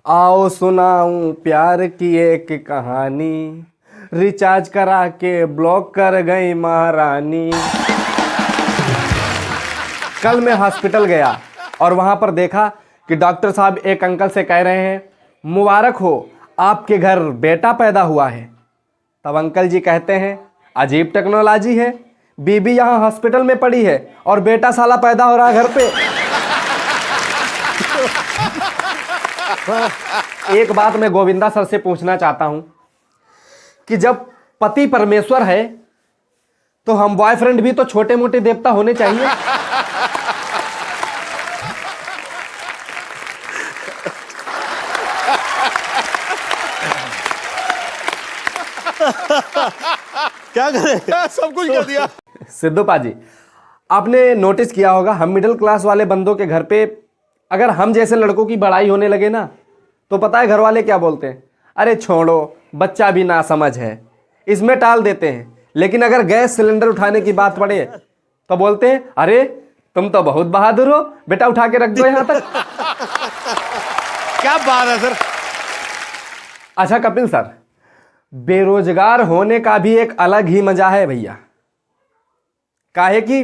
आओ सुनाऊं प्यार की एक कहानी, रिचार्ज करा के ब्लॉक कर गई महारानी। कल मैं हॉस्पिटल गया और वहां पर देखा कि डॉक्टर साहब एक अंकल से कह रहे हैं, मुबारक हो आपके घर बेटा पैदा हुआ है। तब अंकल जी कहते हैं, अजीब टेक्नोलॉजी है, बीबी यहाँ हॉस्पिटल में पड़ी है और बेटा साला पैदा हो रहा है घर पे। एक बात मैं गोविंदा सर से पूछना चाहता हूं कि जब पति परमेश्वर है तो हम बॉयफ्रेंड भी तो छोटे मोटे देवता होने चाहिए। क्या करें, सब कुछ कर दिया। सिद्धू पाजी, आपने नोटिस किया होगा हम मिडिल क्लास वाले बंदों के घर पे अगर हम जैसे लड़कों की बड़ाई होने लगे ना तो पता है घर वाले क्या बोलते हैं, अरे छोड़ो बच्चा भी ना समझ है, इसमें टाल देते हैं। लेकिन अगर गैस सिलेंडर उठाने की बात पड़े तो बोलते हैं, अरे तुम तो बहुत बहादुर हो, बेटा उठा के रख दो यहां तक। क्या बात है सर। अच्छा कपिल सर, बेरोजगार होने का भी एक अलग ही मजा है भैया। काहे कि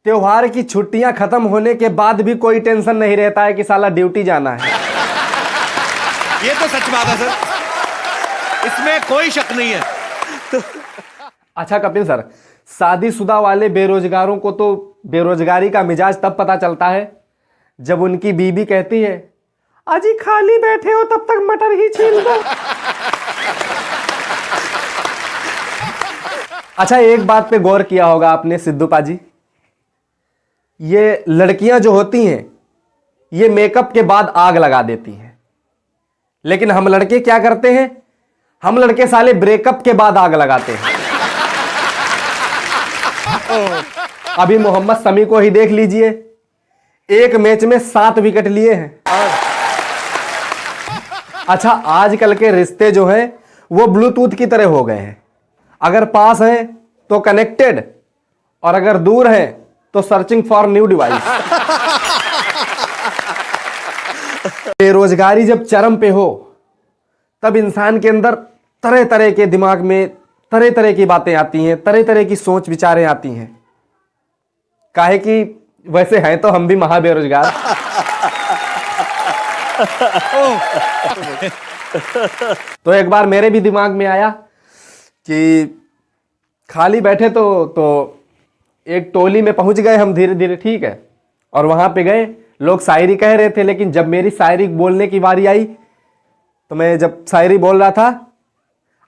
त्योहार की छुट्टियां खत्म होने के बाद भी कोई टेंशन नहीं रहता है कि साला ड्यूटी जाना है। ये तो सच बात है सर, इसमें कोई शक नहीं है। अच्छा कपिल सर, शादीशुदा वाले बेरोजगारों को तो बेरोजगारी का मिजाज तब पता चलता है जब उनकी बीबी कहती है, अजी खाली बैठे हो तब तक मटर ही छील दो। अच्छा एक बात पे गौर किया होगा आपने सिद्धू पाजी, ये लड़कियां जो होती हैं ये मेकअप के बाद आग लगा देती हैं, लेकिन हम लड़के क्या करते हैं, हम लड़के साले ब्रेकअप के बाद आग लगाते हैं। अभी मोहम्मद शमी को ही देख लीजिए, एक मैच में 7 विकेट लिए हैं। अच्छा आजकल के रिश्ते जो हैं वो ब्लूटूथ की तरह हो गए हैं, अगर पास हैं तो कनेक्टेड और अगर दूर हैं तो सर्चिंग फॉर न्यू डिवाइस। बेरोजगारी जब चरम पे हो तब इंसान के अंदर तरह तरह के दिमाग में तरह तरह की बातें आती हैं, तरह तरह की सोच विचारें आती हैं। काहे कि वैसे हैं तो हम भी महा बेरोजगार। तो एक बार मेरे भी दिमाग में आया कि खाली बैठे तो एक टोली में पहुंच गए हम धीरे धीरे, ठीक है, और वहां पे गए, लोग शायरी कह रहे थे, लेकिन जब मेरी शायरी बोलने की बारी आई तो मैं जब शायरी बोल रहा था,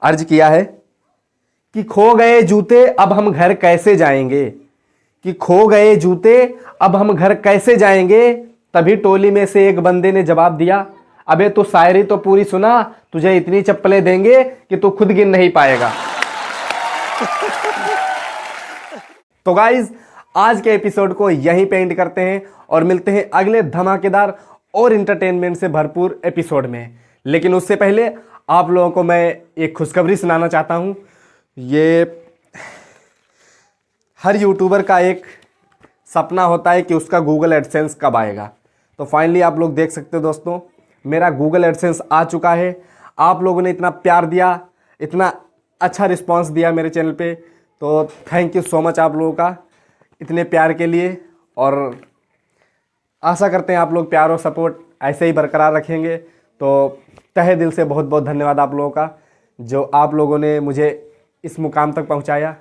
अर्ज किया है कि खो गए जूते अब हम घर कैसे जाएंगे, कि खो गए जूते अब हम घर कैसे जाएंगे। तभी टोली में से एक बंदे ने जवाब दिया, अबे तू शायरी तो पूरी सुना, तुझे इतनी चप्पलें देंगे कि तू खुद गिन नहीं पाएगा। तो गाइज आज के एपिसोड को यहीं पे एंड करते हैं और मिलते हैं अगले धमाकेदार और इंटरटेनमेंट से भरपूर एपिसोड में। लेकिन उससे पहले आप लोगों को मैं एक खुशखबरी सुनाना चाहता हूं। ये हर यूट्यूबर का एक सपना होता है कि उसका गूगल एडसेंस कब आएगा। तो फाइनली आप लोग देख सकते हो दोस्तों, मेरा गूगल एडसेंस आ चुका है। आप लोगों ने इतना प्यार दिया, इतना अच्छा रिस्पांस दिया मेरे चैनल पे, तो थैंक यू सो मच आप लोगों का इतने प्यार के लिए। और आशा करते हैं आप लोग प्यार और सपोर्ट ऐसे ही बरकरार रखेंगे। तो तहे दिल से बहुत बहुत धन्यवाद आप लोगों का, जो आप लोगों ने मुझे इस मुकाम तक पहुंचाया।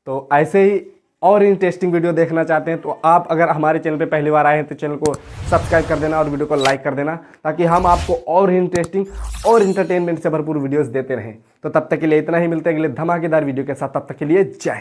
तो ऐसे ही और इंटरेस्टिंग वीडियो देखना चाहते हैं तो आप अगर हमारे चैनल पे पहली बार आए हैं तो चैनल को सब्सक्राइब कर देना और वीडियो को लाइक कर देना, ताकि हम आपको और इंटरेस्टिंग और इंटरटेनमेंट से भरपूर वीडियोस देते रहें। तो तब तक के लिए इतना ही, मिलते हैं अगले धमाकेदार वीडियो के साथ। तब तक के लिए जय।